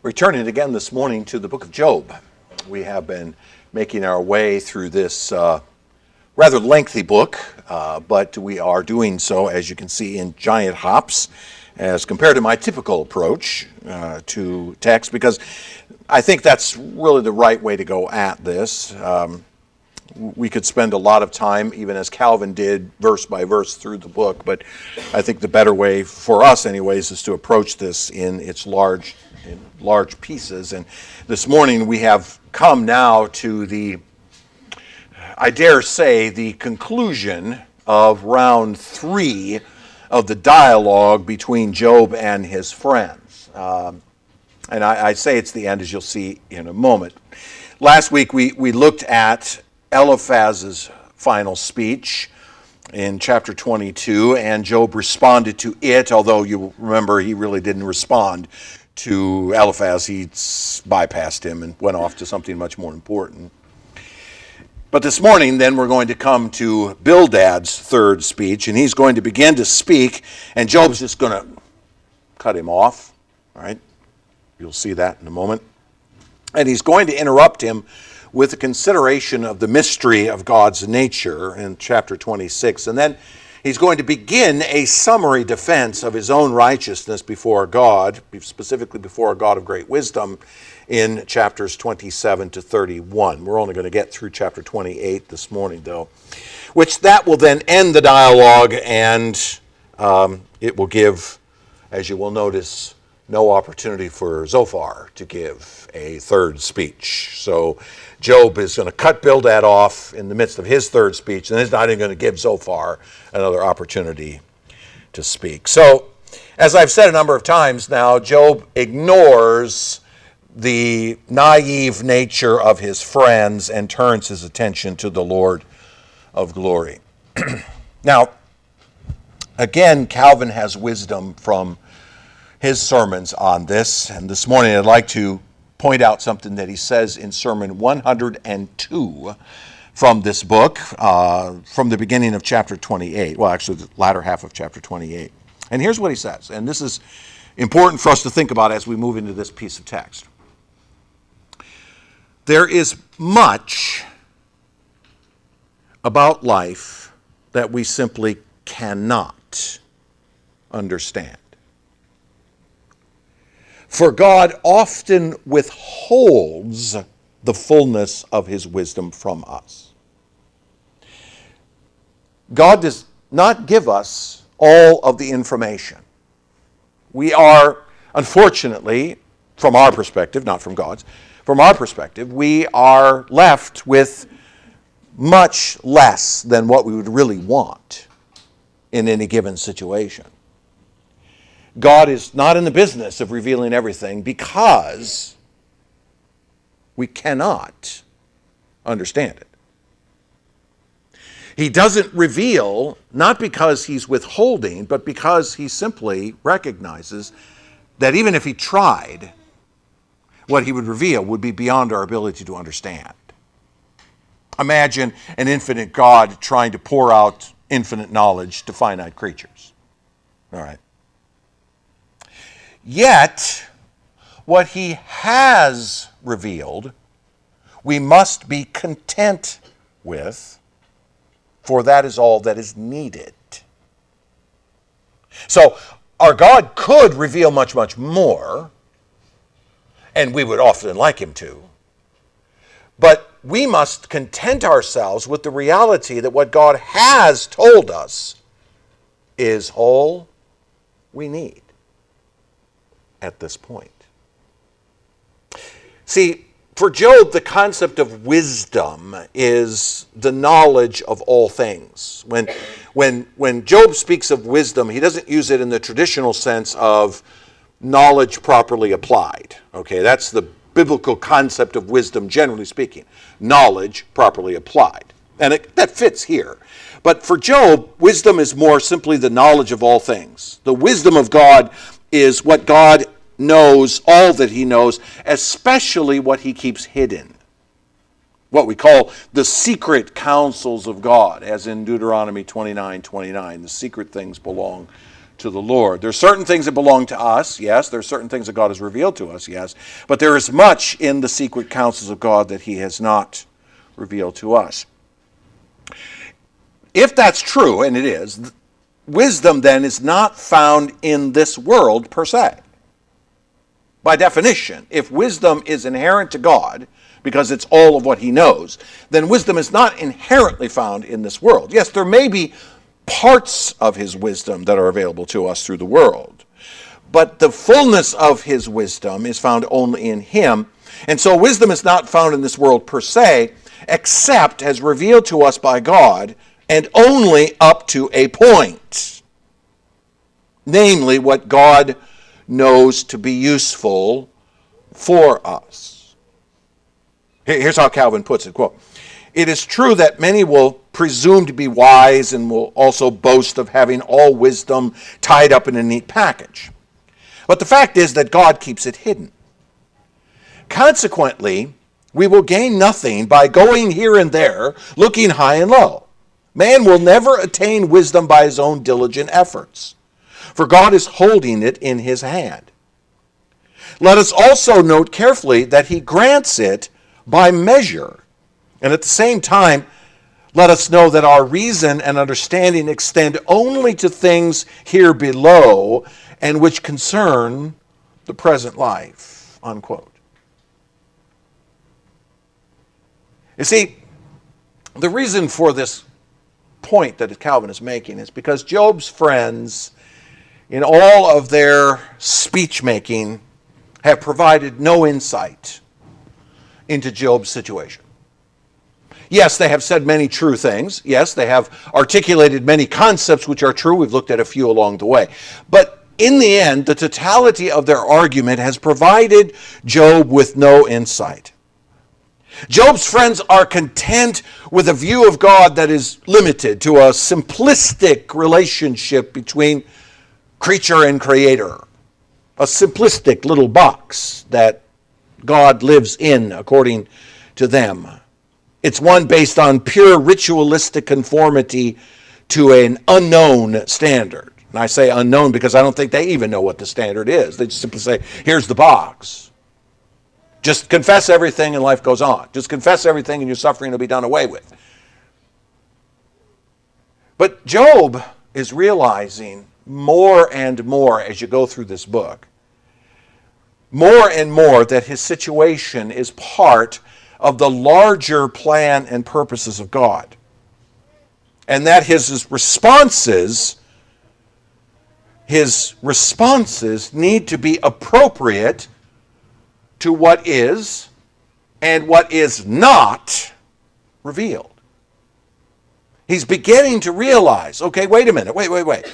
Returning again this morning to the book of Job. We have been making our way through this rather lengthy book, but we are doing so, as you can see, in giant hops as compared to my typical approach to text, because I think that's really the right way to go at this. We could spend a lot of time, even as Calvin did, verse by verse through the book, but I think the better way for us anyways is to approach this in its large pieces. And this morning we have come now to I dare say, the conclusion of round 3 of the dialogue between Job and his friends. And I say it's the end, as you'll see in a moment. Last week we looked at Eliphaz's final speech in chapter 22, and Job responded to it, although you remember he really didn't respond to Eliphaz. He bypassed him and went off to something much more important. But this morning, then, we're going to come to Bildad's third speech, and he's going to begin to speak, and Job's just going to cut him off, all right? You'll see that in a moment. And he's going to interrupt him with a consideration of the mystery of God's nature in chapter 26, and then he's going to begin a summary defense of his own righteousness before God, specifically before a God of great wisdom, in chapters 27 to 31. We're only going to get through chapter 28 this morning, though, which that will then end the dialogue, and it will give, as you will notice, no opportunity for Zophar to give a third speech. So Job is going to cut Bildad off in the midst of his third speech, and he's not even going to give Zophar another opportunity to speak. So, as I've said a number of times now, Job ignores the naive nature of his friends and turns his attention to the Lord of glory. Now, again, Calvin has wisdom from his sermons on this, and this morning I'd like to point out something that he says in sermon 102 from this book, from the beginning of chapter 28, well, actually the latter half of chapter 28. And here's what he says, and this is important for us to think about as we move into this piece of text. There is much about life that we simply cannot understand. For God often withholds the fullness of his wisdom from us. God does not give us all of the information. We are, unfortunately, from our perspective, not from God's, from our perspective, we are left with much less than what we would really want in any given situation. God is not in the business of revealing everything because we cannot understand it. He doesn't reveal, not because he's withholding, but because he simply recognizes that even if he tried, what he would reveal would be beyond our ability to understand. Imagine an infinite God trying to pour out infinite knowledge to finite creatures. All right. Yet, what he has revealed, we must be content with, for that is all that is needed. So, our God could reveal much, much more, and we would often like him to, but we must content ourselves with the reality that what God has told us is all we need at this point. See, for Job, the concept of wisdom is the knowledge of all things. When Job speaks of wisdom, he doesn't use it in the traditional sense of knowledge properly applied. Okay, that's the biblical concept of wisdom, generally speaking. Knowledge properly applied. And that fits here. But for Job, wisdom is more simply the knowledge of all things. The wisdom of God is what God knows, all that he knows, especially what he keeps hidden. What we call the secret counsels of God, as in Deuteronomy 29:29. The secret things belong to the Lord. There are certain things that belong to us, yes. There are certain things that God has revealed to us, yes. But there is much in the secret counsels of God that he has not revealed to us. If that's true, and it is, wisdom then is not found in this world per se. By definition, if wisdom is inherent to God, because it's all of what he knows, then wisdom is not inherently found in this world. Yes, there may be parts of his wisdom that are available to us through the world, but the fullness of his wisdom is found only in him. And so wisdom is not found in this world per se, except as revealed to us by God, and only up to a point. Namely, what God knows to be useful for us. Here's how Calvin puts it, quote, "It is true that many will presume to be wise and will also boast of having all wisdom tied up in a neat package. But the fact is that God keeps it hidden. Consequently, we will gain nothing by going here and there, looking high and low. Man will never attain wisdom by his own diligent efforts, for God is holding it in his hand. Let us also note carefully that he grants it by measure, and at the same time, let us know that our reason and understanding extend only to things here below and which concern the present life," unquote. You see, the reason for this point that Calvin is making is because Job's friends, in all of their speech making, have provided no insight into Job's situation. Yes, they have said many true things. Yes, they have articulated many concepts which are true. We've looked at a few along the way. But in the end, the totality of their argument has provided Job with no insight. Job's friends are content with a view of God that is limited to a simplistic relationship between creature and creator, a simplistic little box that God lives in according to them. It's one based on pure ritualistic conformity to an unknown standard. And I say unknown because I don't think they even know what the standard is. They just simply say, here's the box. Just confess everything and life goes on. Just confess everything and your suffering will be done away with. But Job is realizing more and more as you go through this book, more and more that his situation is part of the larger plan and purposes of God. And that his responses need to be appropriate to what is and what is not revealed. He's beginning to realize, okay, wait a minute, wait.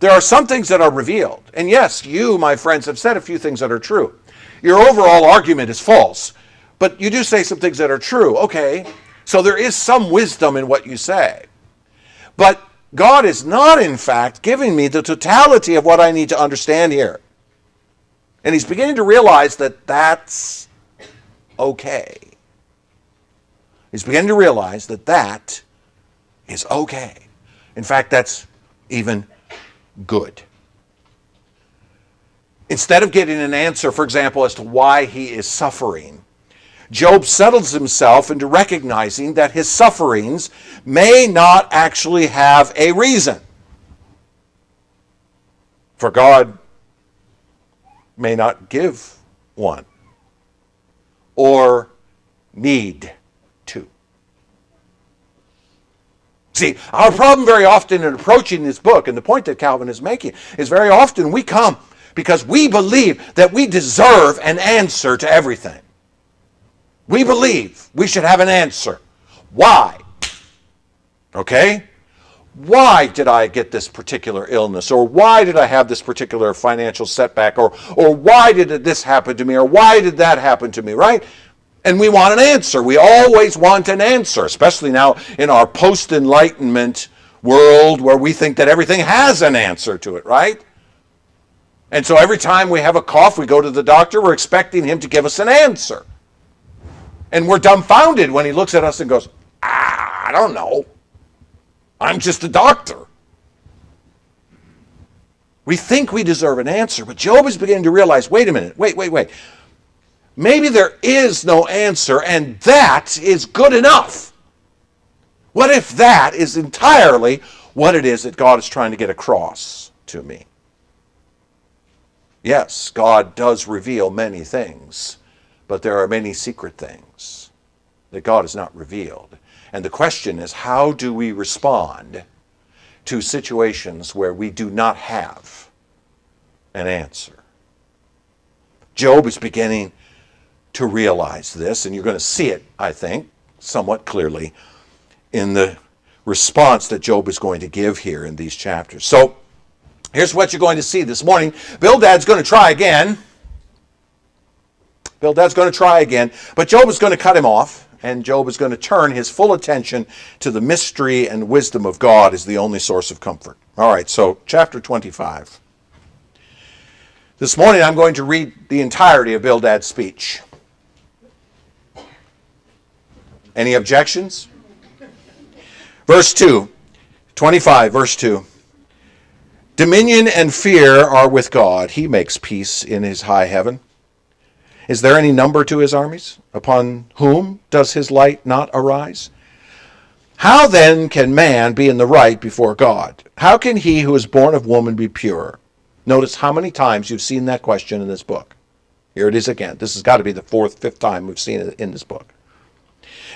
There are some things that are revealed. And yes, you, my friends, have said a few things that are true. Your overall argument is false, but you do say some things that are true. Okay, so there is some wisdom in what you say. But God is not, in fact, giving me the totality of what I need to understand here. And he's beginning to realize that that's okay. He's beginning to realize that that is okay. In fact, that's even good. Instead of getting an answer, for example, as to why he is suffering, Job settles himself into recognizing that his sufferings may not actually have a reason. For God may not give one or need to. See, our problem very often in approaching this book, and the point that Calvin is making, is very often we come because we believe that we deserve an answer to everything. We believe we should have an answer. Why? Okay? Why did I get this particular illness? Or why did I have this particular financial setback? Or why did this happen to me? Or why did that happen to me, right? And we want an answer. We always want an answer, especially now in our post-enlightenment world where we think that everything has an answer to it, right? And so every time we have a cough, we go to the doctor, we're expecting him to give us an answer. And we're dumbfounded when he looks at us and goes, I don't know. I'm just a doctor. We think we deserve an answer, but Job is beginning to realize, wait a minute, wait. Maybe there is no answer, and that is good enough. What if that is entirely what it is that God is trying to get across to me? Yes, God does reveal many things, but there are many secret things that God has not revealed. And the question is, how do we respond to situations where we do not have an answer? Job is beginning to realize this, and you're going to see it, I think, somewhat clearly in the response that Job is going to give here in these chapters. So, here's what you're going to see this morning. Bildad's going to try again. But Job is going to cut him off, and Job is going to turn his full attention to the mystery and wisdom of God as the only source of comfort. All right, so chapter 25. This morning I'm going to read the entirety of Bildad's speech. Any objections? Verse 2, 25, verse 2. Dominion and fear are with God. He makes peace in his high heaven. Is there any number to his armies? Upon whom does his light not arise? How then can man be in the right before God? How can he who is born of woman be pure? Notice how many times you've seen that question in this book. Here it is again. This has got to be the fourth, fifth time we've seen it in this book.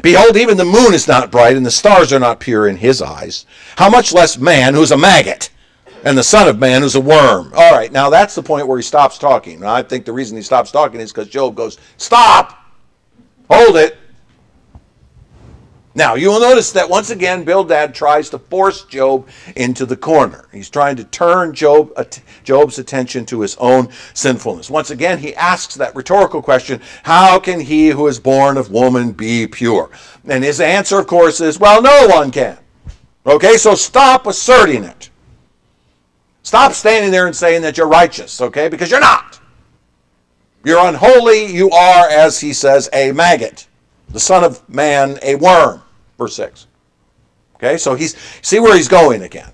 Behold, even the moon is not bright, and the stars are not pure in his eyes. How much less man who's a maggot, and the son of man who's a worm. All right, now that's the point where he stops talking. Now, I think the reason he stops talking is because Job goes, stop! Hold it! Now, you will notice that once again, Bildad tries to force Job into the corner. He's trying to turn Job's attention to his own sinfulness. Once again, he asks that rhetorical question, how can he who is born of woman be pure? And his answer, of course, is, well, no one can. Okay, so stop asserting it. Stop standing there and saying that you're righteous, okay, because you're not. You're unholy. You are, as he says, a maggot. The son of man, a worm. Verse 6. Okay, so see where he's going again.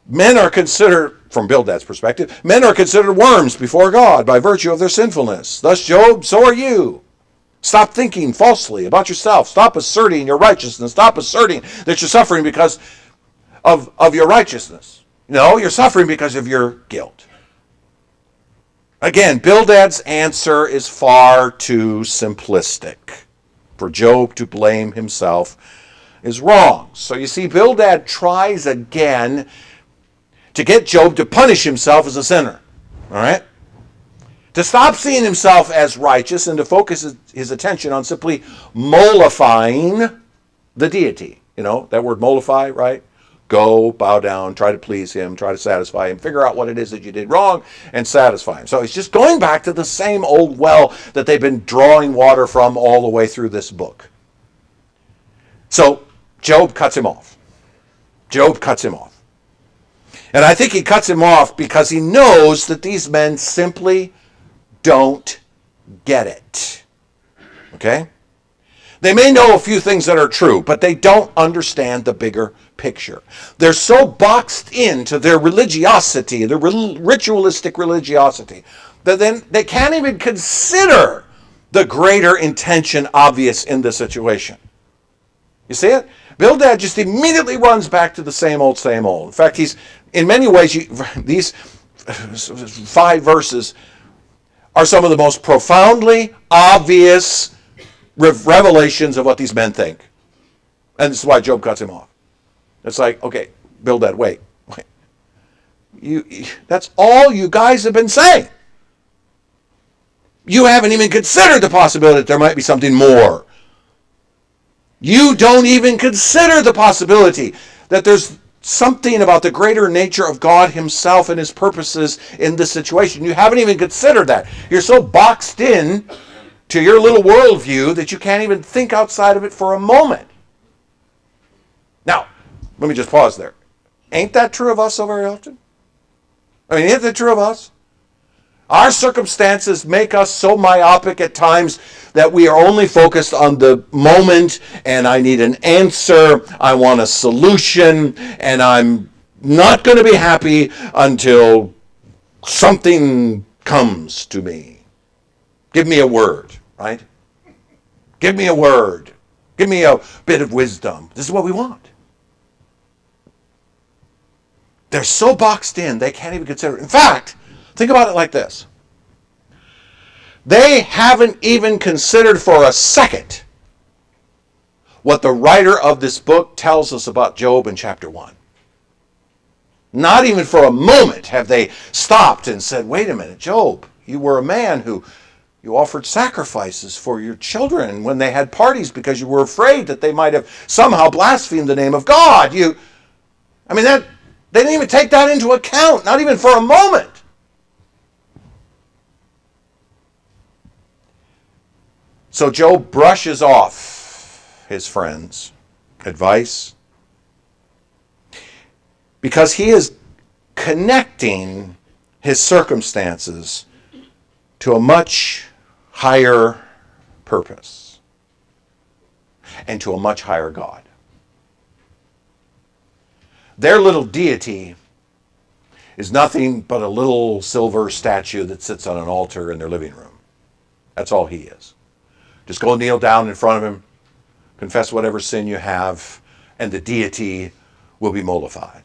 Men are considered, from Bildad's perspective, men are considered worms before God by virtue of their sinfulness. Thus, Job, so are you. Stop thinking falsely about yourself. Stop asserting your righteousness. Stop asserting that you're suffering because of your righteousness. No, you're suffering because of your guilt. Again, Bildad's answer is far too simplistic. For Job to blame himself is wrong. So you see, Bildad tries again to get Job to punish himself as a sinner. All right? To stop seeing himself as righteous and to focus his attention on simply mollifying the deity. You know, that word mollify, right? Go, bow down, try to please him, try to satisfy him, figure out what it is that you did wrong, and satisfy him. So he's just going back to the same old well that they've been drawing water from all the way through this book. So Job cuts him off. And I think he cuts him off because he knows that these men simply don't get it. Okay? They may know a few things that are true, but they don't understand the bigger picture. They're so boxed into their religiosity, their ritualistic religiosity, that then they can't even consider the greater intention obvious in the situation. You see it? Bildad just immediately runs back to the same old, same old. In fact, in many ways, these 5 verses are some of the most profoundly obvious revelations of what these men think. And this is why Job cuts him off. It's like, okay, Bildad, wait. That's all you guys have been saying. You haven't even considered the possibility that there might be something more. You don't even consider the possibility that there's something about the greater nature of God himself and his purposes in this situation. You haven't even considered that. You're so boxed in to your little worldview that you can't even think outside of it for a moment. Now, let me just pause there. Ain't that true of us so very often? I mean, isn't that true of us? Our circumstances make us so myopic at times that we are only focused on the moment, and I need an answer, I want a solution, and I'm not going to be happy until something comes to me. Give me a word, right? Give me a word. Give me a bit of wisdom. This is what we want. They're so boxed in, they can't even consider it. In fact, think about it like this. They haven't even considered for a second what the writer of this book tells us about Job in chapter 1. Not even for a moment have they stopped and said, wait a minute, Job, you were a man who you offered sacrifices for your children when they had parties because you were afraid that they might have somehow blasphemed the name of God. They didn't even take that into account, not even for a moment. So Job brushes off his friends' advice because he is connecting his circumstances to a much higher purpose and to a much higher God. Their little deity is nothing but a little silver statue that sits on an altar in their living room. That's all he is. Just go kneel down in front of him, confess whatever sin you have, and the deity will be mollified.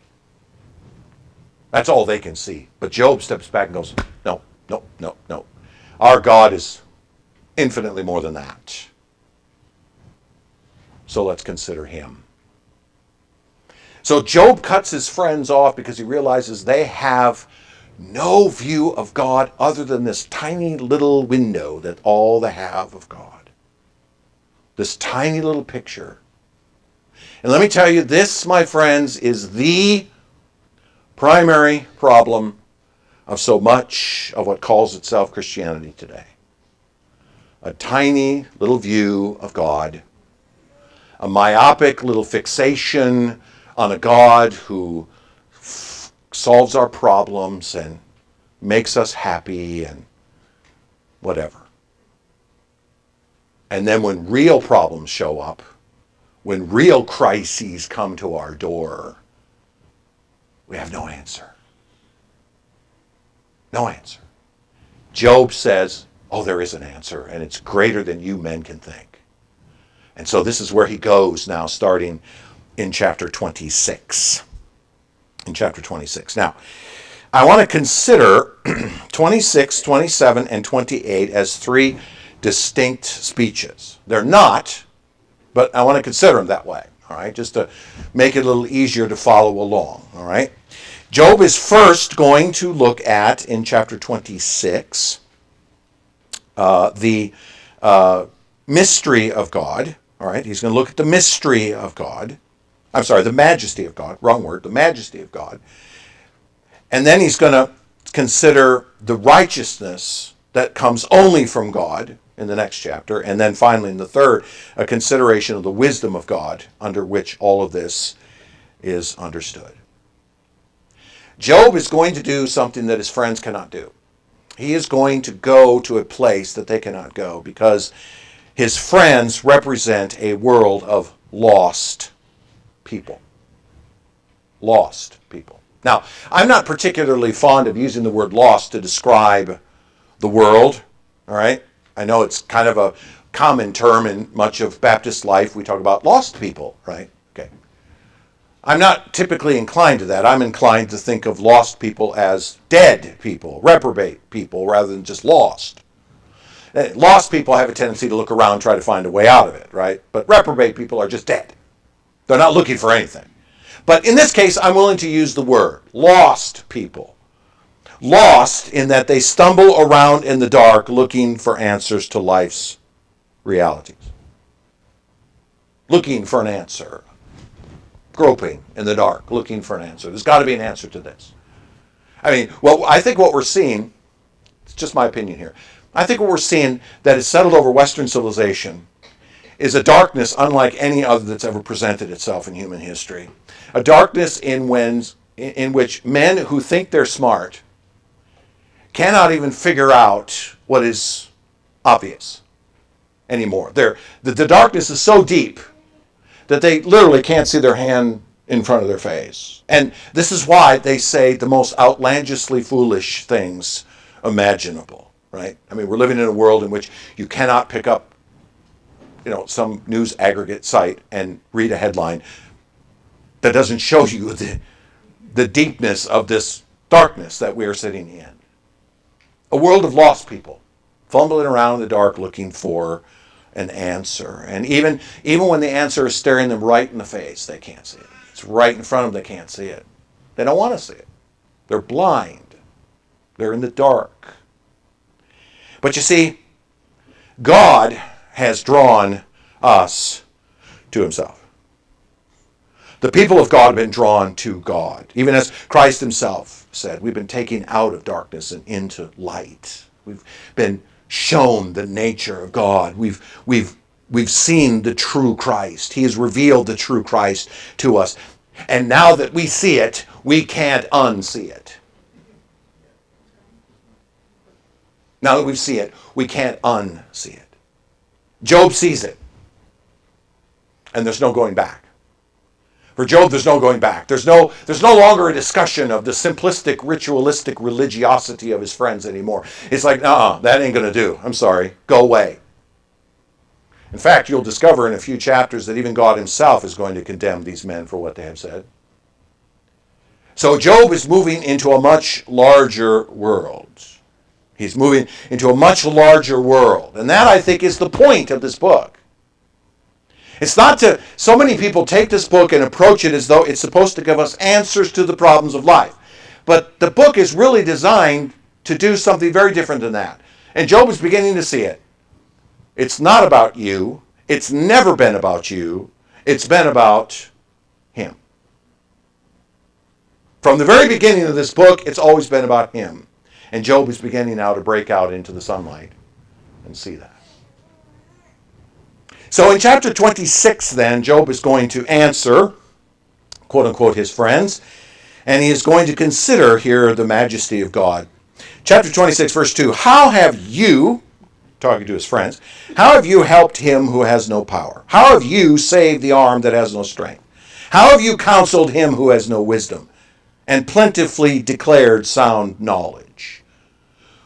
That's all they can see. But Job steps back and goes, no, no, no, no. Our God is infinitely more than that. So let's consider him. So Job cuts his friends off because he realizes they have no view of God other than this tiny little window that all they have of God. This tiny little picture. And let me tell you, this, my friends, is the primary problem of so much of what calls itself Christianity today. A tiny little view of God, a myopic little fixation on a God who solves our problems and makes us happy and whatever. And then when real problems show up, when real crises come to our door, we have no answer. No answer. Job says, oh, there is an answer, and it's greater than you men can think. And so this is where he goes now, starting in chapter 26. In chapter 26. Now, I want to consider 26, 27, and 28 as three distinct speeches. They're not, but I want to consider them that way, all right, just to make it a little easier to follow along, all right? Job is first going to look at, in chapter 26, the mystery of God, all right? He's going to look at the mystery of God. I'm sorry, the majesty of God, wrong word, the majesty of God. And then he's going to consider the righteousness that comes only from God in the next chapter. And then finally in the third, a consideration of the wisdom of God under which all of this is understood. Job is going to do something that his friends cannot do. He is going to go to a place that they cannot go because his friends represent a world of lost people. Lost people. Now, I'm not particularly fond of using the word lost to describe the world, all right? I know it's kind of a common term in much of Baptist life. We talk about lost people, right? Okay. I'm not typically inclined to that. I'm inclined to think of lost people as dead people, reprobate people, rather than just lost. Lost people have a tendency to look around and try to find a way out of it, right? But reprobate people are just dead. They're not looking for anything. But in this case, I'm willing to use the word lost people. Lost in that they stumble around in the dark looking for answers to life's realities. Looking for an answer. Groping in the dark, looking for an answer. There's got to be an answer to this. I think what we're seeing, it's just my opinion here, I think what we're seeing that has settled over Western civilization is a darkness unlike any other that's ever presented itself in human history. A darkness in which men who think they're smart cannot even figure out what is obvious anymore. The darkness is so deep that they literally can't see their hand in front of their face. And this is why they say the most outlandishly foolish things imaginable, right? I mean, we're living in a world in which you cannot pick up, some news aggregate site and read a headline that doesn't show you the deepness of this darkness that we are sitting in. A world of lost people, fumbling around in the dark looking for an answer. And even when the answer is staring them right in the face, they can't see it. It's right in front of them, they can't see it. They don't want to see it. They're blind. They're in the dark. But you see, God has drawn us to himself. The people of God have been drawn to God. Even as Christ himself said, we've been taken out of darkness and into light. We've been shown the nature of God. We've seen the true Christ. He has revealed the true Christ to us. And now that we see it, we can't unsee it. Now that we see it, we can't unsee it. Job sees it. And there's no going back. For Job, there's no going back. There's no longer a discussion of the simplistic, ritualistic religiosity of his friends anymore. It's like, that ain't going to do. I'm sorry. Go away. In fact, you'll discover in a few chapters that even God himself is going to condemn these men for what they have said. So Job is moving into a much larger world. He's moving into a much larger world. And that, I think, is the point of this book. It's not to, so many people take this book and approach it as though it's supposed to give us answers to the problems of life. But the book is really designed to do something very different than that. And Job is beginning to see it. It's not about you. It's never been about you. It's been about him. From the very beginning of this book, it's always been about him. And Job is beginning now to break out into the sunlight and see that. So in chapter 26 then, Job is going to answer, quote unquote, his friends, and he is going to consider here the majesty of God. Chapter 26, verse 2, how have you, talking to his friends, how have you helped him who has no power? How have you saved the arm that has no strength? How have you counseled him who has no wisdom, and plentifully declared sound knowledge?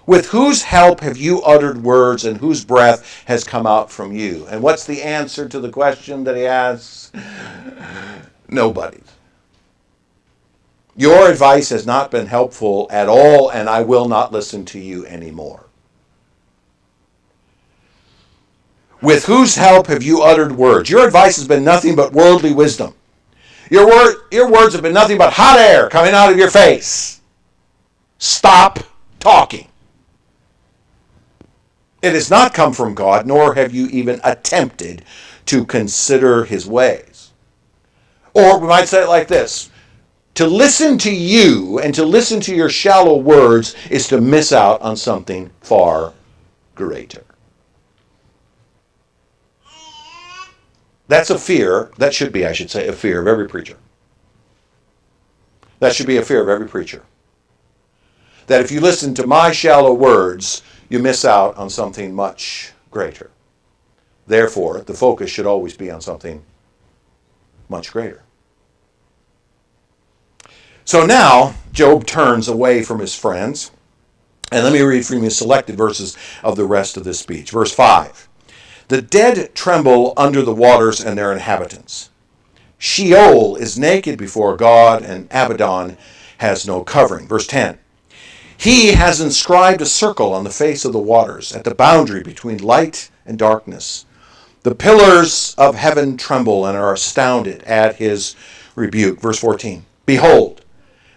With whose help have you uttered words, and whose breath has come out from you? And what's the answer to the question that he asks? Nobody's. Your advice has not been helpful at all, and I will not listen to you anymore. With whose help have you uttered words? Your advice has been nothing but worldly wisdom. Your words have been nothing but hot air coming out of your face. Stop talking. It has not come from God, nor have you even attempted to consider his ways. Or we might say it like this. To listen to you and to listen to your shallow words is to miss out on something far greater. That's a fear, that should be, I should say, a fear of every preacher. That should be a fear of every preacher. That if you listen to my shallow words, you miss out on something much greater. Therefore, the focus should always be on something much greater. So now, Job turns away from his friends. And let me read from you selected verses of the rest of this speech. Verse 5. The dead tremble under the waters and their inhabitants. Sheol is naked before God, and Abaddon has no covering. Verse 10. He has inscribed a circle on the face of the waters, at the boundary between light and darkness. The pillars of heaven tremble and are astounded at his rebuke. Verse 14. Behold,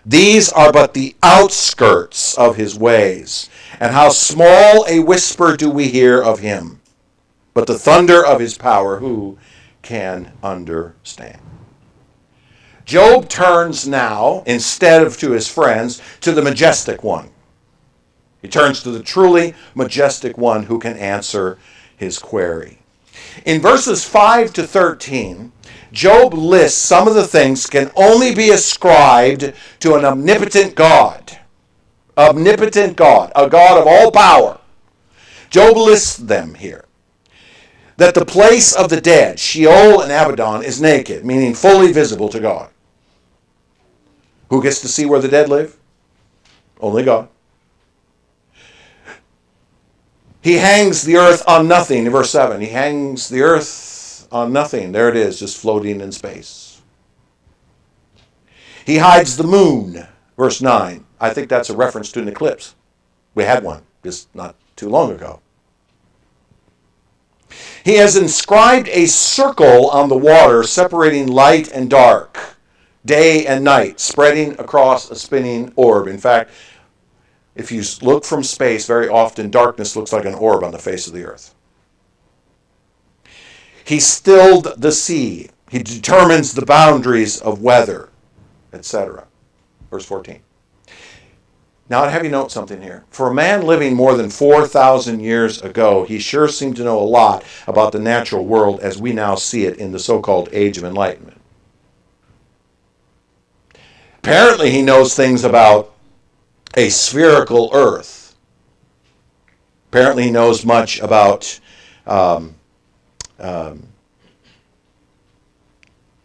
these are but the outskirts of his ways, and how small a whisper do we hear of him. But the thunder of his power, who can understand? Job turns now, instead of to his friends, to the majestic one. He turns to the truly majestic one who can answer his query. In verses 5 to 13, Job lists some of the things can only be ascribed to an omnipotent God. Omnipotent God, a God of all power. Job lists them here. That the place of the dead, Sheol and Abaddon, is naked, meaning fully visible to God. Who gets to see where the dead live? Only God. He hangs the earth on nothing, in verse 7. He hangs the earth on nothing. There it is, just floating in space. He hides the moon, verse 9. I think that's a reference to an eclipse. We had one just not too long ago. He has inscribed a circle on the water separating light and dark, day and night, spreading across a spinning orb. In fact, if you look from space, very often darkness looks like an orb on the face of the earth. He stilled the sea. He determines the boundaries of weather, etc. Verse 14. Now I'd have you note something here. For a man living more than 4,000 years ago, he sure seemed to know a lot about the natural world as we now see it in the so-called Age of Enlightenment. Apparently he knows things about a spherical earth. Apparently he knows much about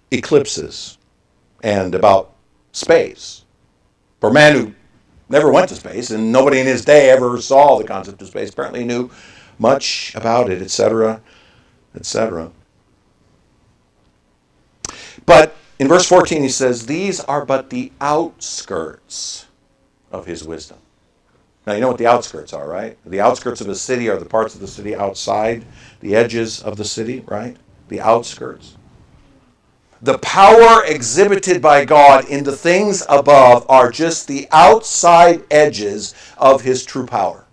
eclipses and about space. For a man who never went to space, and nobody in his day ever saw the concept of space, apparently knew much about it, etc., etc. But in verse 14 he says, these are but the outskirts of his wisdom. Now you know what the outskirts are, right? The outskirts of a city are the parts of the city outside the edges of the city, right? The outskirts. The power exhibited by God in the things above are just the outside edges of his true power.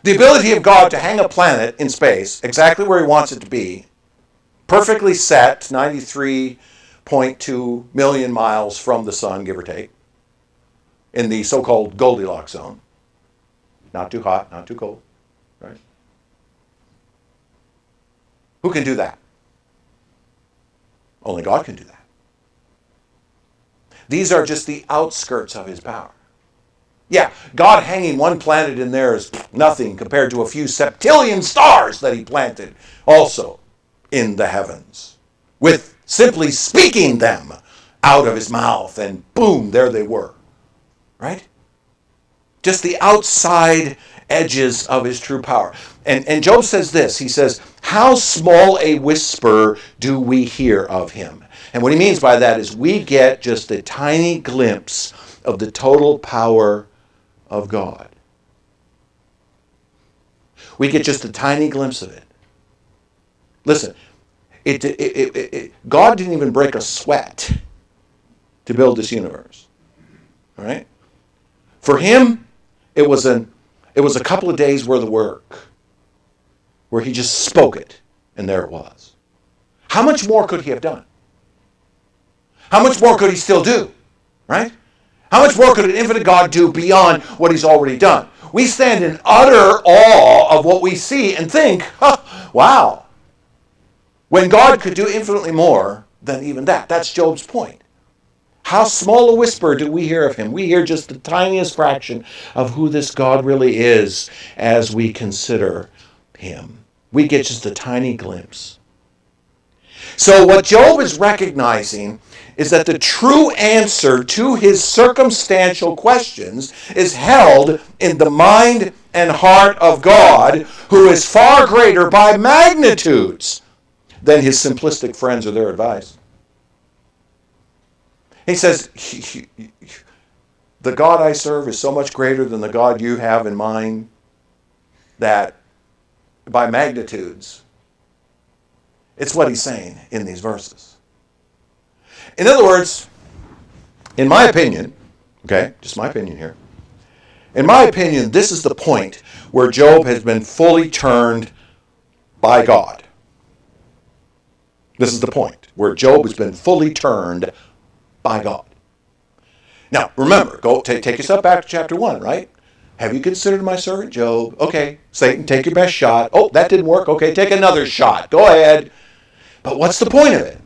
The ability of God to hang a planet in space exactly where he wants it to be, perfectly set, 93.2 million miles from the sun, give or take, in the so-called Goldilocks zone. Not too hot, not too cold, right? Who can do that? Only God can do that. These are just the outskirts of his power. Yeah, God hanging one planet in there is nothing compared to a few septillion stars that he planted also in the heavens, with simply speaking them out of his mouth, and boom, there they were. Right? Just the outside edges of his true power. And Job says this, he says, how small a whisper do we hear of him? And what he means by that is we get just a tiny glimpse of the total power of God. We get just a tiny glimpse of it. Listen, God didn't even break a sweat to build this universe. All right? For him, it was a couple of days worth of work where he just spoke it, and there it was. How much more could he have done? How much more could he still do? Right? How much more could an infinite God do beyond what he's already done? We stand in utter awe of what we see and think, wow, when God could do infinitely more than even that. That's Job's point. How small a whisper do we hear of him? We hear just the tiniest fraction of who this God really is as we consider him. We get just a tiny glimpse. So what Job is recognizing is that the true answer to his circumstantial questions is held in the mind and heart of God, who is far greater by magnitudes than his simplistic friends or their advice. He says, the God I serve is so much greater than the God you have in mind that by magnitudes, it's what he's saying in these verses. In other words, in my opinion, okay, just my opinion here, in my opinion, this is the point where Job has been fully turned by God. This is the point where Job has been fully turned by God. Now, remember, go take yourself back to chapter 1, right? Have you considered my servant Job? Okay, Satan, take your best shot. Oh, that didn't work. Okay, take another shot. Go ahead. But what's the point of it?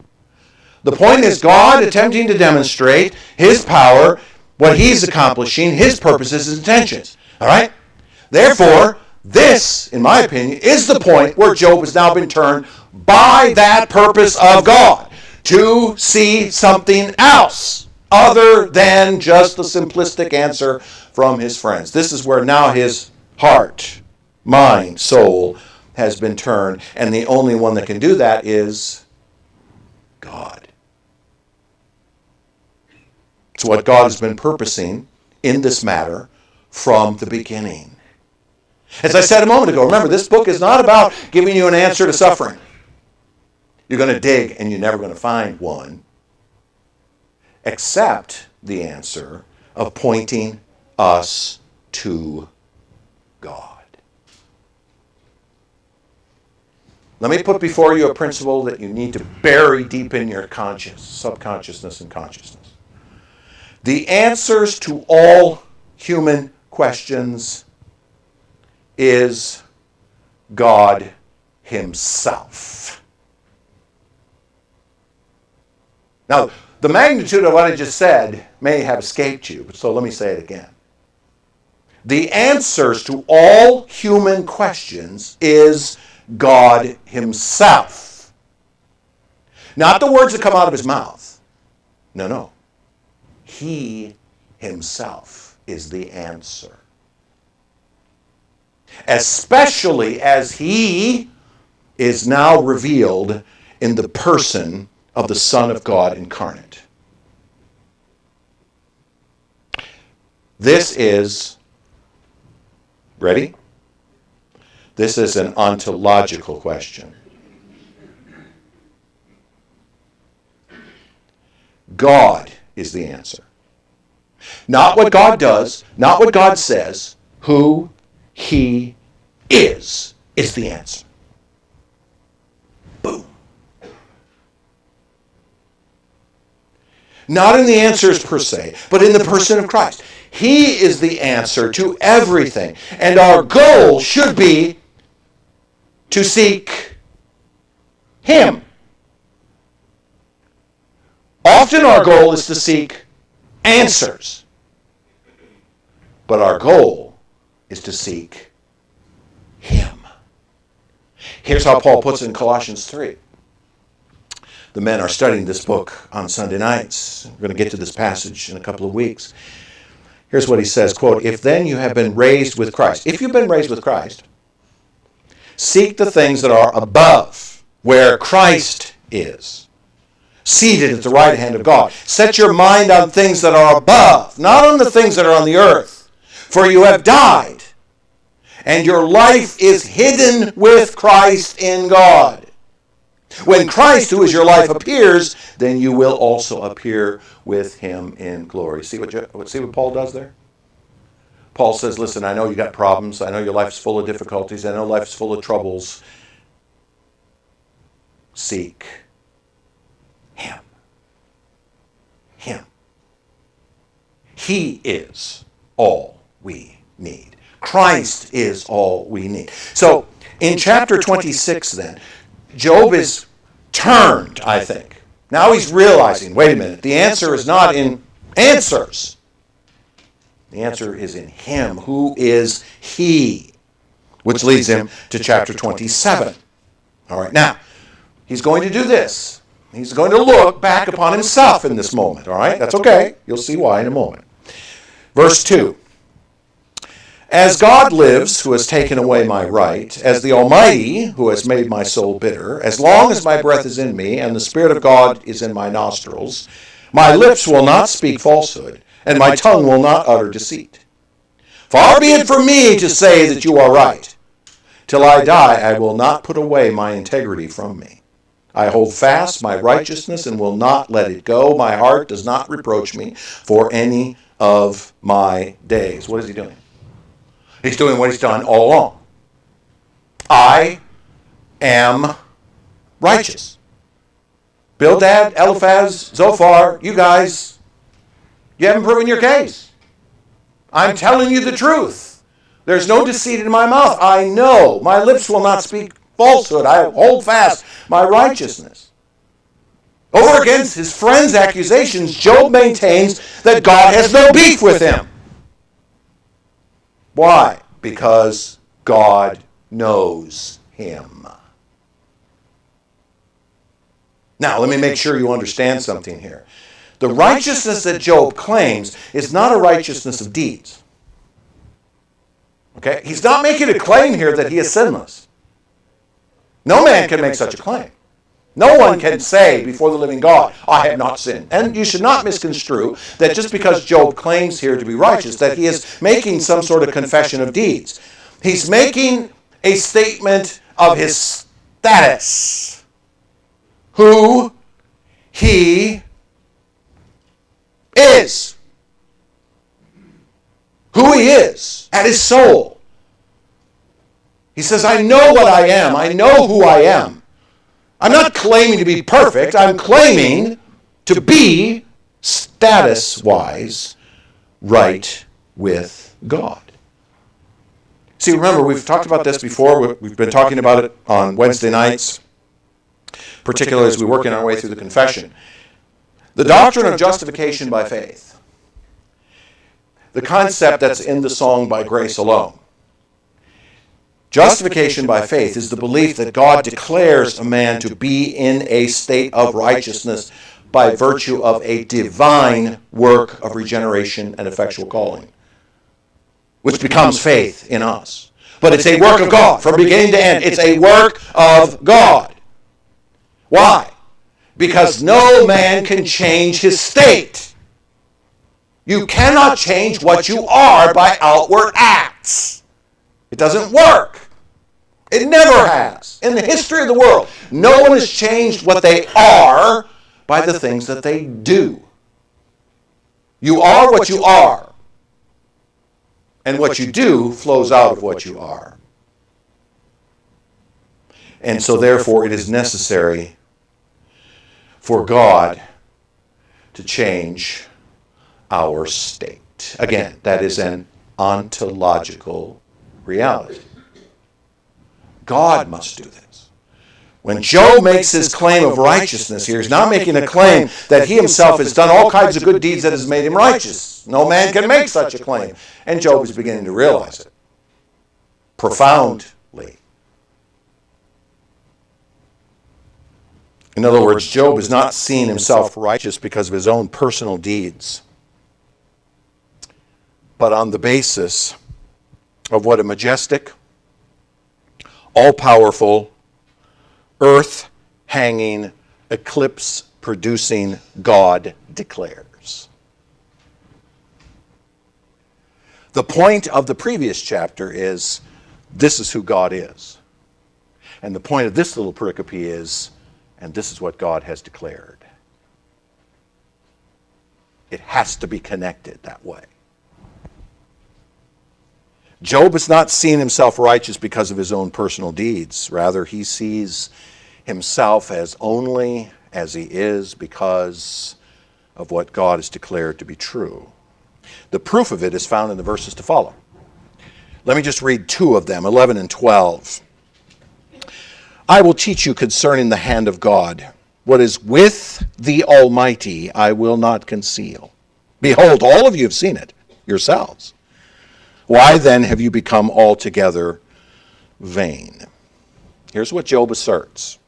The point is God attempting to demonstrate his power, what he's accomplishing, his purposes, his intentions. All right? Therefore, this, in my opinion, is the point where Job has now been turned by that purpose of God to see something else other than just the simplistic answer from his friends. This is where now his heart, mind, soul has been turned, and the only one that can do that is God. It's what God has been purposing in this matter from the beginning. As I said a moment ago, remember, this book is not about giving you an answer to suffering. You're going to dig and you're never going to find one, except the answer of pointing us to God. Let me put before you a principle that you need to bury deep in your subconsciousness and consciousness. The answers to all human questions is God himself. Now, the magnitude of what I just said may have escaped you, so let me say it again. The answers to all human questions is God himself. Not the words that come out of his mouth. No. He himself is the answer. Especially as he is now revealed in the person of the Son of God incarnate. This is, ready? This is an ontological question. God is the answer. Not what God does, not what God says. Who he is the answer. Boom. Not in the answers per se, but in the person of Christ. He is the answer to everything. And our goal should be to seek him. Often our goal is to seek answers. But our goal is to seek him. Here's how Paul puts it in Colossians 3. The men are studying this book on Sunday nights. We're going to get to this passage in a couple of weeks. Here's what he says, quote, "If then you have been raised with Christ," if you've been raised with Christ, "seek the things that are above, where Christ is, seated at the right hand of God. Set your mind on things that are above, not on the things that are on the earth. For you have died, and your life is hidden with Christ in God. When Christ, who is your life, appears, then you will also appear with him in glory." See what Paul does there? Paul says, listen, I know you got problems. I know your life's full of difficulties. I know life's full of troubles. Seek him. Him. He is all we need. Christ is all we need. So, in chapter 26 then, Job is turned, I think. Now he's realizing, wait a minute, the answer is not in answers. The answer is in him. Who is he? Which leads him to chapter 27. All right, now, he's going to do this. He's going to look back upon himself in this moment, all right? That's okay. You'll see why in a moment. Verse 2. "As God lives, who has taken away my right, as the Almighty, who has made my soul bitter, as long as my breath is in me, and the Spirit of God is in my nostrils, my lips will not speak falsehood, and my tongue will not utter deceit. Far be it from me to say that you are right. Till I die, I will not put away my integrity from me. I hold fast my righteousness and will not let it go. My heart does not reproach me for any of my days." What is he doing? He's doing what he's done all along. I am righteous. Bildad, Eliphaz, Zophar, you guys, you haven't proven your case. I'm telling you the truth. There's no deceit in my mouth. I know. My lips will not speak falsehood. I hold fast my righteousness. Over against his friends' accusations, Job maintains that God has no beef with him. Why? Because God knows him. Now, let me make sure you understand something here. The righteousness that Job claims is not a righteousness of deeds. Okay? He's not making a claim here that he is sinless. No man can make such a claim. No one can say before the living God, I have not sinned. And you should not misconstrue that just because Job claims here to be righteous, that he is making some sort of confession of deeds. He's making a statement of his status. Who he is. Who he is at his soul. He says, I know what I am. I know who I am. I'm not claiming to be perfect. I'm claiming to be, status-wise, right with God. See, remember, we've talked about this before. We've been talking about it on Wednesday nights, particularly as we work in our way through the confession. The doctrine of justification by faith. The concept that's in the song By Grace Alone. Justification by faith is the belief that God declares a man to be in a state of righteousness by virtue of a divine work of regeneration and effectual calling, which becomes faith in us. But it's a work of God from beginning to end. It's a work of God. Why? Because no man can change his state. You cannot change what you are by outward acts. It doesn't work. It never has. In the history of the world, no one has changed what they are by the things that they do. You are what you are. And what you do flows out of what you are. And so therefore it is necessary for God to change our state. Again, that is an ontological reality. God must do this. When Job makes his claim of righteousness here, he's not making a claim that he himself has done all kinds of good deeds that has made him righteous. No man can make such a claim. And Job is beginning to realize it profoundly. In other words, Job is not seeing himself righteous because of his own personal deeds, but on the basis of what a majestic, all-powerful, earth-hanging, eclipse-producing God declares. The point of the previous chapter is, this is who God is. And the point of this little pericope is, and this is what God has declared. It has to be connected that way. Job is not seeing himself righteous because of his own personal deeds. Rather, he sees himself as only as he is because of what God has declared to be true. The proof of it is found in the verses to follow. Let me just read two of them, 11 and 12. I will teach you concerning the hand of God. What is with the Almighty I will not conceal. Behold, all of you have seen it yourselves. Why then have you become altogether vain? Here's what Job asserts.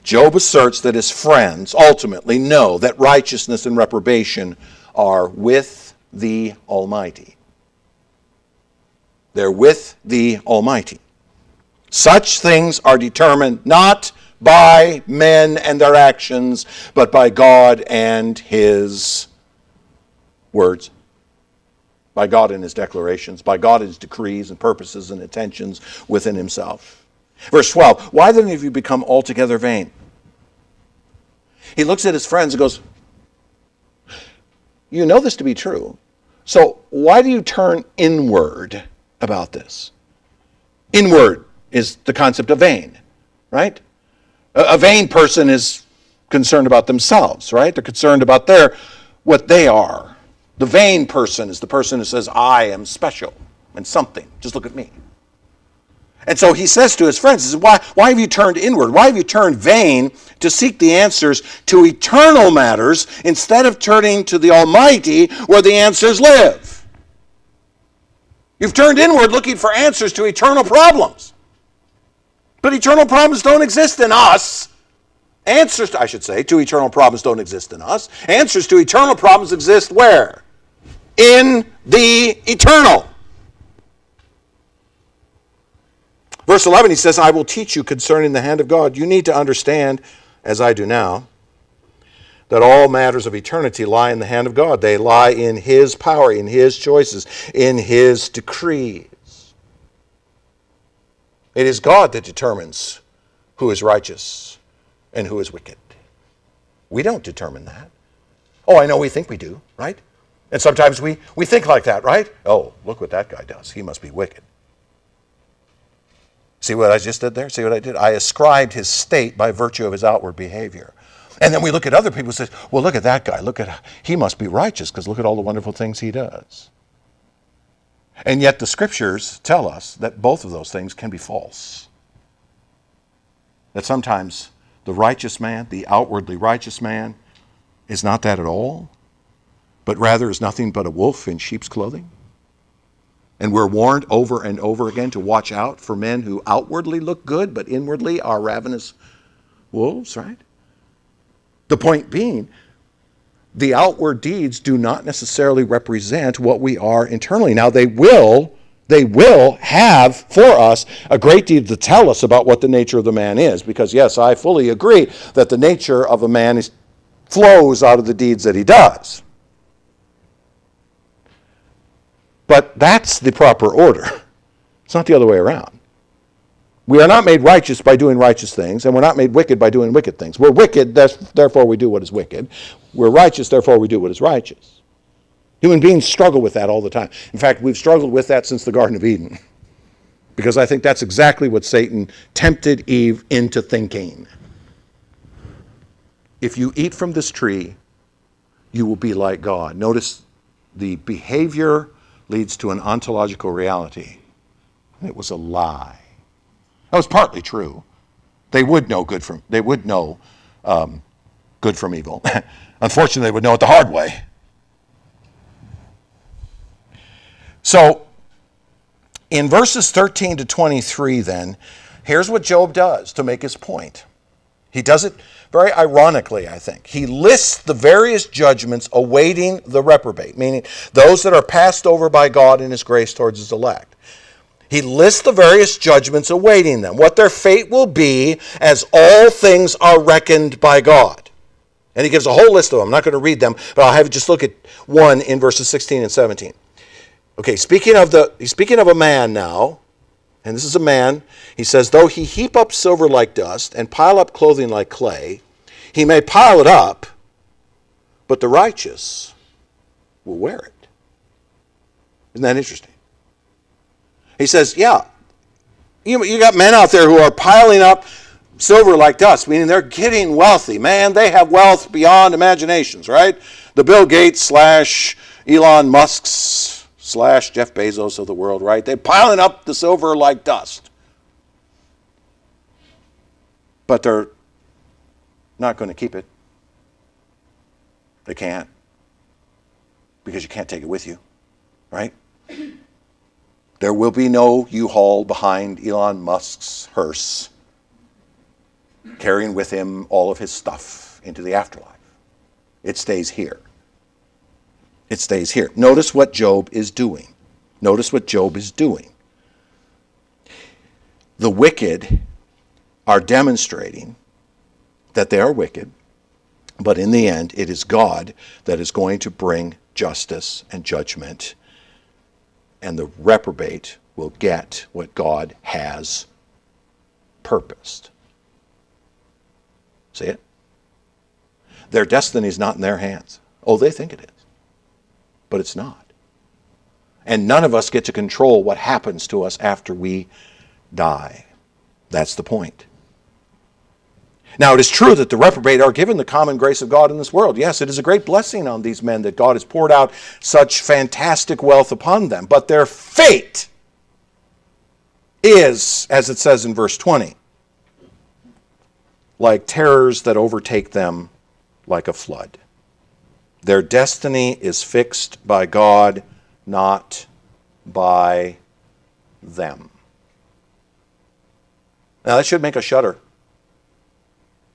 Job asserts that his friends ultimately know that righteousness and reprobation are with the Almighty. They're with the Almighty. Such things are determined not by men and their actions, but by God and His words. By God and His declarations, by God and His decrees and purposes and intentions within Himself. Verse 12, why then have you become altogether vain? He looks at his friends and goes, you know this to be true, so why do you turn inward about this? Inward is the concept of vain, right? A vain person is concerned about themselves, right? They're concerned about what they are. The vain person is the person who says, I am special and something. Just look at me. And so he says to his friends, he says, why have you turned inward? Why have you turned vain to seek the answers to eternal matters instead of turning to the Almighty where the answers live? You've turned inward looking for answers to eternal problems. But eternal problems don't exist in us. Answers, I should say, to eternal problems don't exist in us. Answers to eternal problems exist where? In the eternal. Verse 11, he says, I will teach you concerning the hand of God. You need to understand, as I do now, that all matters of eternity lie in the hand of God. They lie in his power, in his choices, in his decrees. It is God that determines who is righteous and who is wicked. We don't determine that. Oh, I know we think we do, right? And sometimes we think like that, right? Oh, look what that guy does. He must be wicked. See what I just did there? See what I did? I ascribed his state by virtue of his outward behavior. And then we look at other people and say, well, look at that guy. He must be righteous because look at all the wonderful things he does. And yet the scriptures tell us that both of those things can be false. That sometimes the righteous man, the outwardly righteous man, is not that at all, but rather is nothing but a wolf in sheep's clothing. And we're warned over and over again to watch out for men who outwardly look good, but inwardly are ravenous wolves, right? The point being, the outward deeds do not necessarily represent what we are internally. Now, they will have for us a great deal to tell us about what the nature of the man is, because, yes, I fully agree that the nature of a man flows out of the deeds that he does. But that's the proper order. It's not the other way around. We are not made righteous by doing righteous things, and we're not made wicked by doing wicked things. We're wicked, therefore we do what is wicked. We're righteous, therefore we do what is righteous. Human beings struggle with that all the time. In fact, we've struggled with that since the Garden of Eden, because I think that's exactly what Satan tempted Eve into thinking. If you eat from this tree, you will be like God. Notice the behavior leads to an ontological reality. It was a lie. That was partly true. They would know good from evil. Unfortunately, they would know it the hard way. So, in verses 13 to 23, then, here's what Job does to make his point. He does it very ironically, I think. He lists the various judgments awaiting the reprobate, meaning those that are passed over by God in his grace towards his elect. He lists the various judgments awaiting them, what their fate will be as all things are reckoned by God. And he gives a whole list of them. I'm not going to read them, but I'll have you just look at one in verses 16 and 17. Okay, speaking of a man now, and this is a man, he says, though he heap up silver like dust and pile up clothing like clay, he may pile it up, but the righteous will wear it. Isn't that interesting? He says, yeah, you got men out there who are piling up silver like dust, meaning they're getting wealthy. Man, they have wealth beyond imaginations, right? The Bill Gates / Elon Musk's / Jeff Bezos of the world, right? They're piling up the silver like dust. But they're not going to keep it. They can't. Because you can't take it with you, right? There will be no U-Haul behind Elon Musk's hearse carrying with him all of his stuff into the afterlife. It stays here. It stays here. Notice what Job is doing. Notice what Job is doing. The wicked are demonstrating that they are wicked, but in the end, it is God that is going to bring justice and judgment, and the reprobate will get what God has purposed. See it? Their destiny is not in their hands. Oh, they think it is, but it's not. And none of us get to control what happens to us after we die. That's the point. Now, it is true that the reprobate are given the common grace of God in this world. Yes, it is a great blessing on these men that God has poured out such fantastic wealth upon them. But their fate is, as it says in verse 20, like terrors that overtake them like a flood. Their destiny is fixed by God, not by them. Now, that should make us shudder.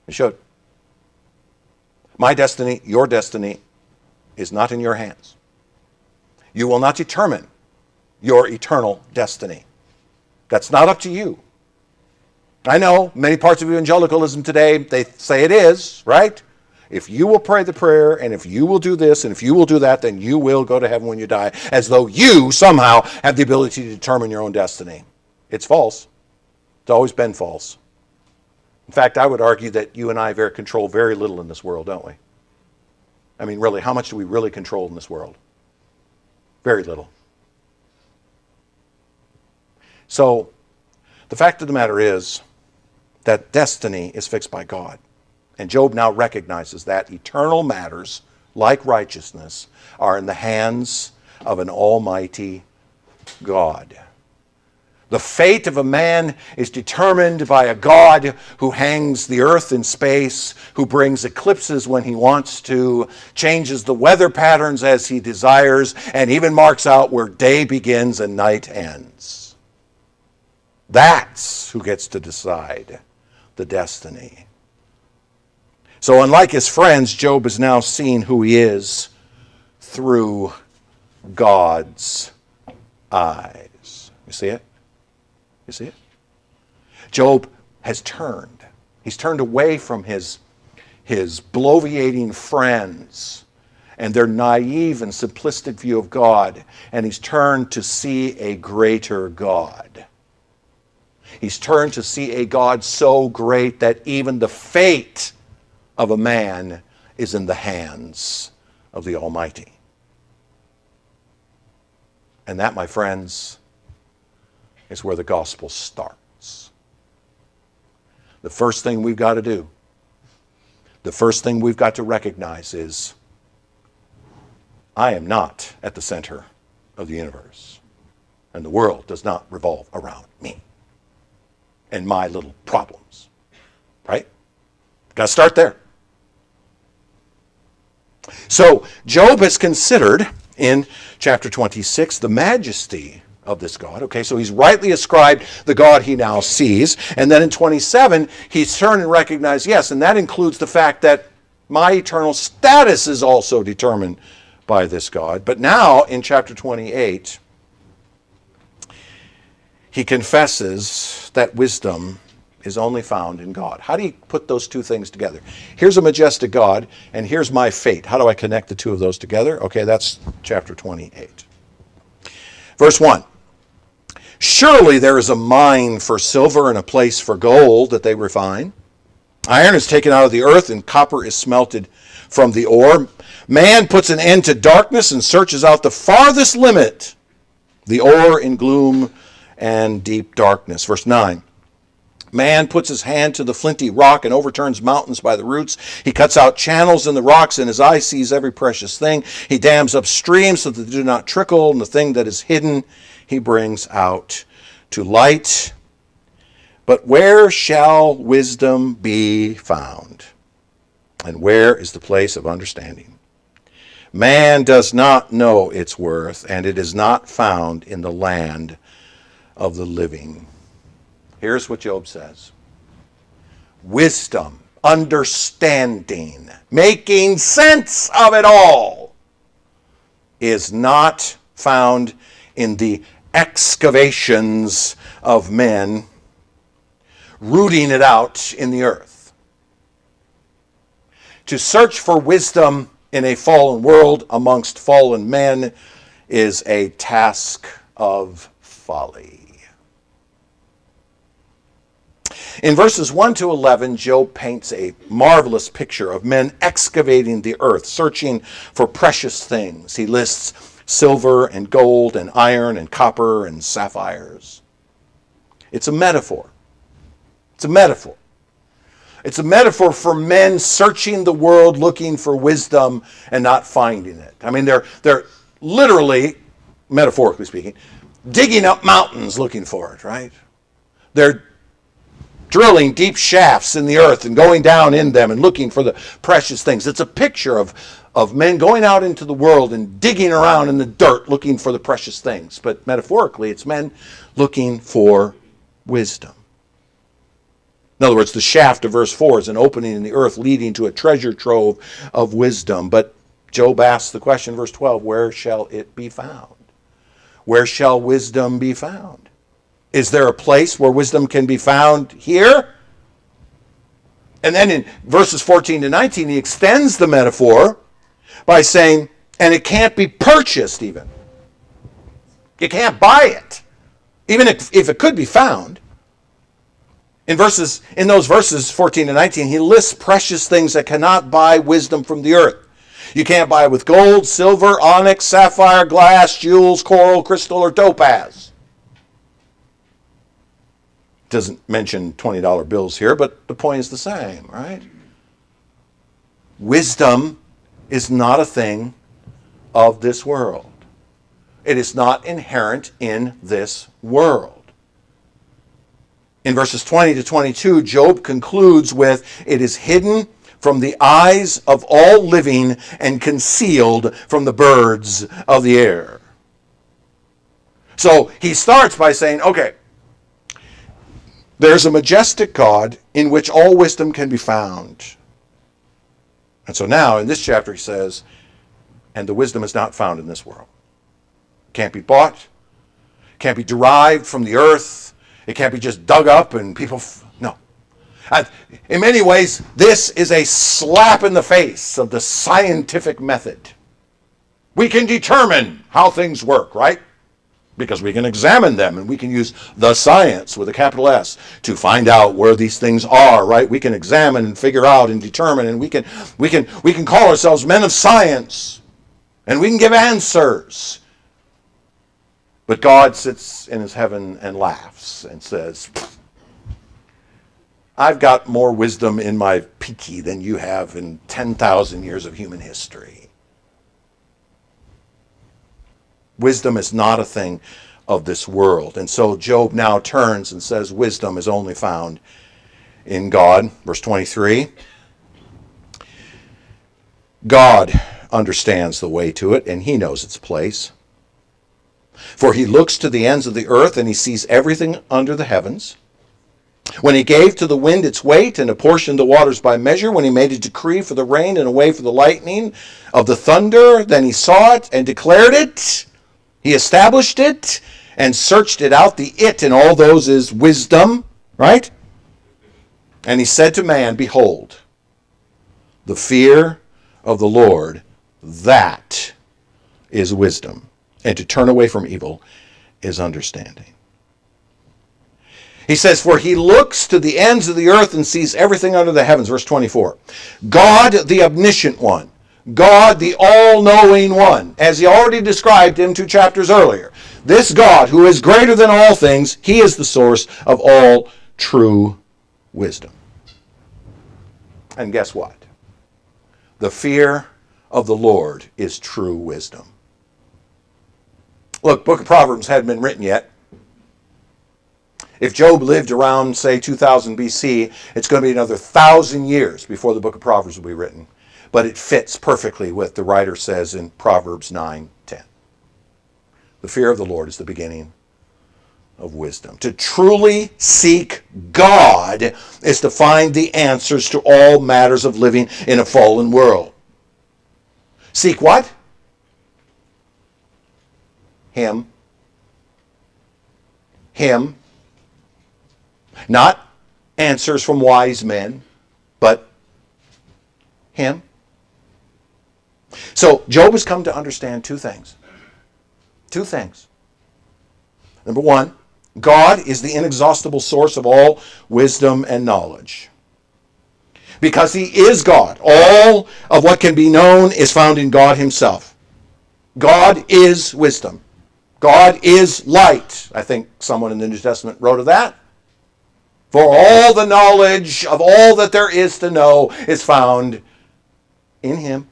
It should. My destiny, your destiny, is not in your hands. You will not determine your eternal destiny. That's not up to you. I know many parts of evangelicalism today, they say it is, right? If you will pray the prayer, and if you will do this, and if you will do that, then you will go to heaven when you die, as though you somehow have the ability to determine your own destiny. It's false. It's always been false. In fact, I would argue that you and I control very little in this world, don't we? I mean, really, how much do we really control in this world? Very little. So, the fact of the matter is that destiny is fixed by God. And Job now recognizes that eternal matters, like righteousness, are in the hands of an almighty God. The fate of a man is determined by a God who hangs the earth in space, who brings eclipses when he wants to, changes the weather patterns as he desires, and even marks out where day begins and night ends. That's who gets to decide the destiny. So unlike his friends, Job has now seen who he is through God's eyes. You see it? You see it? Job has turned. He's turned away from his bloviating friends and their naive and simplistic view of God, and he's turned to see a greater God. He's turned to see a God so great that even the fate of a man is in the hands of the Almighty. And that, my friends, is where the gospel starts. The first thing we've got to do, the first thing we've got to recognize is, I am not at the center of the universe, and the world does not revolve around me and my little problems. Right? Got to start there. So Job has considered in chapter 26 the majesty of this God. Okay, so he's rightly ascribed the God he now sees. And then in 27, he's turned and recognized, yes, and that includes the fact that my eternal status is also determined by this God. But now in chapter 28, he confesses that wisdom is only found in God. How do you put those two things together? Here's a majestic God, and here's my fate. How do I connect the two of those together? Okay, that's chapter 28. Verse 1. Surely there is a mine for silver and a place for gold that they refine. Iron is taken out of the earth, and copper is smelted from the ore. Man puts an end to darkness and searches out the farthest limit, the ore in gloom and deep darkness. Verse 9. Man puts his hand to the flinty rock and overturns mountains by the roots. He cuts out channels in the rocks, and his eye sees every precious thing. He dams up streams so that they do not trickle, and the thing that is hidden he brings out to light. But where shall wisdom be found? And where is the place of understanding? Man does not know its worth, and it is not found in the land of the living. Here's what Job says. Wisdom, understanding, making sense of it all is not found in the excavations of men rooting it out in the earth. To search for wisdom in a fallen world amongst fallen men is a task of folly. In verses 1 to 11, Job paints a marvelous picture of men excavating the earth, searching for precious things. He lists silver and gold and iron and copper and sapphires. It's a metaphor. It's a metaphor. It's a metaphor for men searching the world looking for wisdom and not finding it. I mean, they're literally, metaphorically speaking, digging up mountains looking for it, right? They're drilling deep shafts in the earth and going down in them and looking for the precious things. It's a picture of men going out into the world and digging around in the dirt looking for the precious things. But metaphorically, it's men looking for wisdom. In other words, the shaft of verse 4 is an opening in the earth leading to a treasure trove of wisdom. But Job asks the question, verse 12, where shall it be found? Where shall wisdom be found? Is there a place where wisdom can be found here? And then in verses 14 to 19, he extends the metaphor by saying, and it can't be purchased even. You can't buy it, even if it could be found. In those verses 14 to 19, he lists precious things that cannot buy wisdom from the earth. You can't buy it with gold, silver, onyx, sapphire, glass, jewels, coral, crystal, or topaz. Doesn't mention $20 bills here, but the point is the same, right? Wisdom is not a thing of this world. It is not inherent in this world. In verses 20 to 22, Job concludes with, it is hidden from the eyes of all living and concealed from the birds of the air. So he starts by saying, okay, there's a majestic God in which all wisdom can be found. And so now in this chapter he says, and the wisdom is not found in this world. Can't be bought, can't be derived from the earth, it can't be just dug up and people, no. In many ways, this is a slap in the face of the scientific method. We can determine how things work, right? Because we can examine them and we can use the science with a capital S to find out where these things are, right? We can examine and figure out and determine, and we can call ourselves men of science and we can give answers. But God sits in his heaven and laughs and says, I've got more wisdom in my pinky than you have in 10,000 years of human history. Wisdom is not a thing of this world. And so Job now turns and says wisdom is only found in God. Verse 23. God understands the way to it, and he knows its place. For he looks to the ends of the earth, and he sees everything under the heavens. When he gave to the wind its weight, and apportioned the waters by measure, when he made a decree for the rain and a way for the lightning of the thunder, then he saw it and declared it. He established it and searched it out. The it in all those is wisdom, right? And he said to man, behold, the fear of the Lord, that is wisdom. And to turn away from evil is understanding. He says, for he looks to the ends of the earth and sees everything under the heavens. Verse 24. God, the omniscient one. God, the all-knowing one. As he already described him 2 chapters earlier. This God, who is greater than all things, he is the source of all true wisdom. And guess what? The fear of the Lord is true wisdom. Look, book of Proverbs hadn't been written yet. If Job lived around, say, 2000 BC, it's going to be another 1,000 years before the book of Proverbs will be written. But it fits perfectly with the writer says in Proverbs 9:10. The fear of the Lord is the beginning of wisdom. To truly seek God is to find the answers to all matters of living in a fallen world. Seek what? Him. Him. Not answers from wise men, but him. So Job has come to understand two things. Two things. Number one, God is the inexhaustible source of all wisdom and knowledge. Because he is God. All of what can be known is found in God himself. God is wisdom. God is light. I think someone in the New Testament wrote of that. For all the knowledge of all that there is to know is found in him.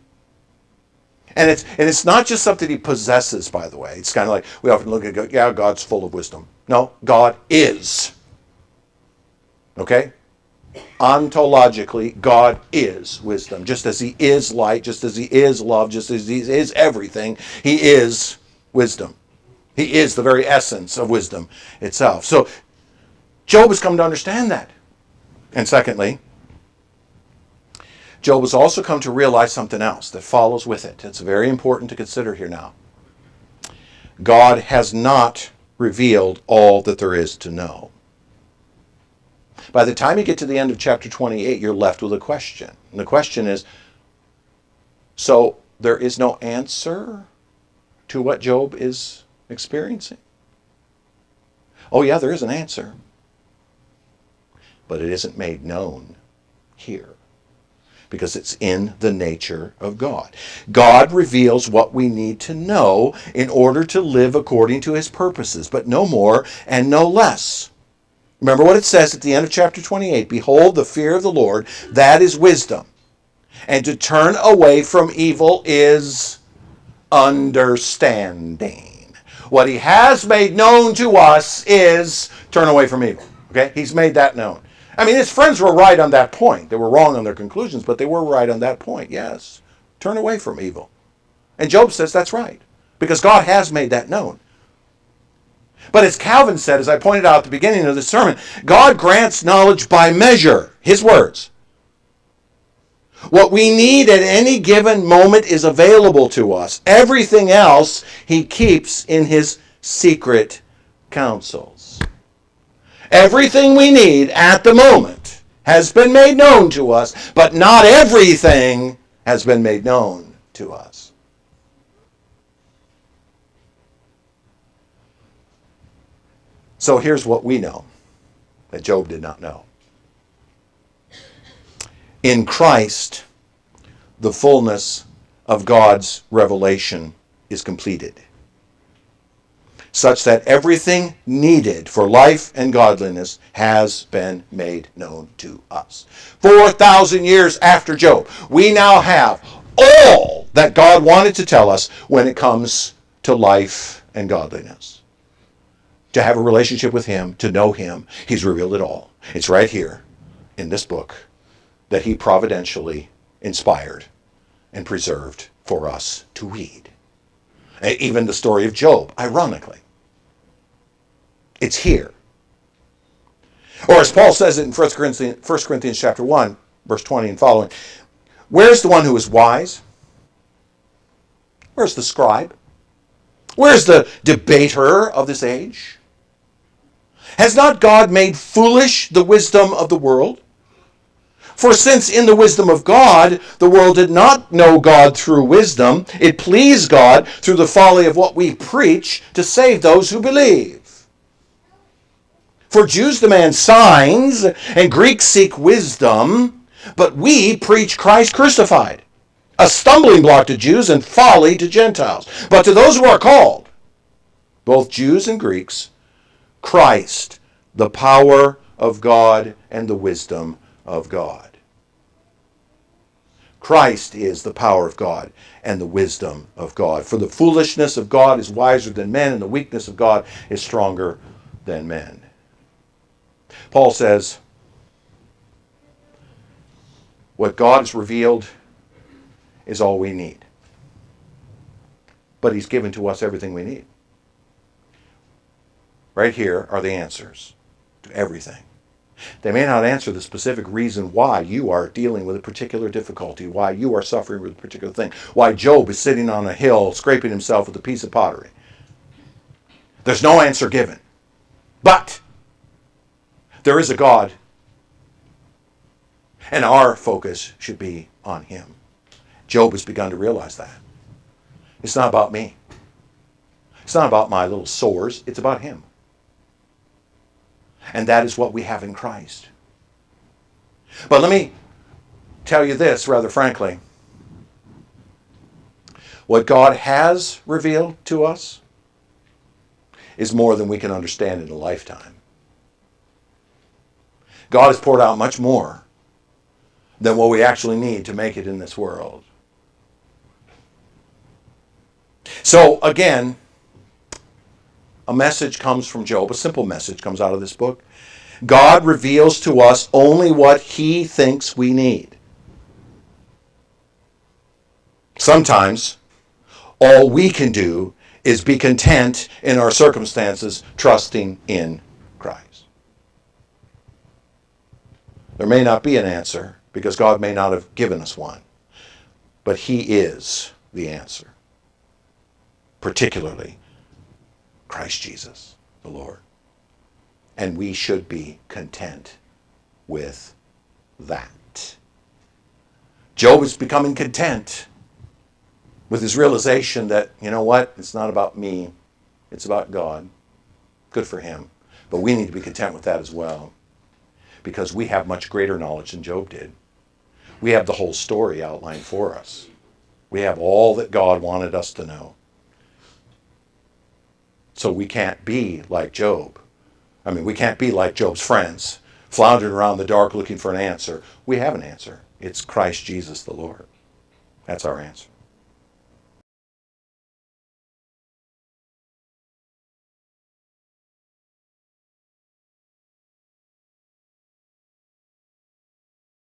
And it's not just something he possesses, by the way. It's kind of like we often look at, yeah, God's full of wisdom. No, God is. Okay? Ontologically, God is wisdom. Just as he is light, just as he is love, just as he is everything, he is wisdom. He is the very essence of wisdom itself. So Job has come to understand that. And secondly, Job has also come to realize something else that follows with it. It's very important to consider here now. God has not revealed all that there is to know. By the time you get to the end of chapter 28, you're left with a question. And the question is, so there is no answer to what Job is experiencing? Oh yeah, there is an answer. But it isn't made known here, because it's in the nature of God. God reveals what we need to know in order to live according to his purposes, but no more and no less. Remember what it says at the end of chapter 28. Behold, the fear of the Lord, that is wisdom. And to turn away from evil is understanding. What he has made known to us is turn away from evil. Okay? He's made that known. I mean, his friends were right on that point. They were wrong on their conclusions, but they were right on that point. Yes. Turn away from evil. And Job says that's right, because God has made that known. But as Calvin said, as I pointed out at the beginning of the sermon, God grants knowledge by measure. His words. What we need at any given moment is available to us. Everything else he keeps in his secret counsels. Everything we need at the moment has been made known to us, but not everything has been made known to us. So here's what we know that Job did not know. In Christ, the fullness of God's revelation is completed, such that everything needed for life and godliness has been made known to us. 4,000 years after Job, we now have all that God wanted to tell us when it comes to life and godliness. To have a relationship with him, to know him, he's revealed it all. It's right here in this book that he providentially inspired and preserved for us to read. Even the story of Job, ironically. It's here. Or as Paul says it in 1 Corinthians chapter 1, verse 20 and following, where's the one who is wise? Where's the scribe? Where's the debater of this age? Has not God made foolish the wisdom of the world? For since in the wisdom of God, the world did not know God through wisdom, it pleased God through the folly of what we preach to save those who believe. For Jews demand signs, and Greeks seek wisdom, but we preach Christ crucified, a stumbling block to Jews and folly to Gentiles. But to those who are called, both Jews and Greeks, Christ, the power of God and the wisdom of God. Christ is the power of God and the wisdom of God. For the foolishness of God is wiser than men, and the weakness of God is stronger than men. Paul says, what God has revealed is all we need. But he's given to us everything we need. Right here are the answers to everything. They may not answer the specific reason why you are dealing with a particular difficulty, why you are suffering with a particular thing, why Job is sitting on a hill scraping himself with a piece of pottery. There's no answer given. But there is a God, and our focus should be on him. Job has begun to realize that. It's not about me. It's not about my little sores. It's about him. And that is what we have in Christ. But let me tell you this rather frankly. What God has revealed to us is more than we can understand in a lifetime. God has poured out much more than what we actually need to make it in this world. So again, a message comes from Job, a simple message comes out of this book. God reveals to us only what he thinks we need. Sometimes, all we can do is be content in our circumstances, trusting in Christ. There may not be an answer because God may not have given us one, but He is the answer, particularly Christ Jesus, the Lord. And we should be content with that. Job is becoming content with his realization that, you know what, it's not about me, it's about God. Good for him. But we need to be content with that as well, because we have much greater knowledge than Job did. We have the whole story outlined for us. We have all that God wanted us to know. So we can't be like Job. I mean, we can't be like Job's friends, floundering around the dark looking for an answer. We have an answer. It's Christ Jesus the Lord. That's our answer.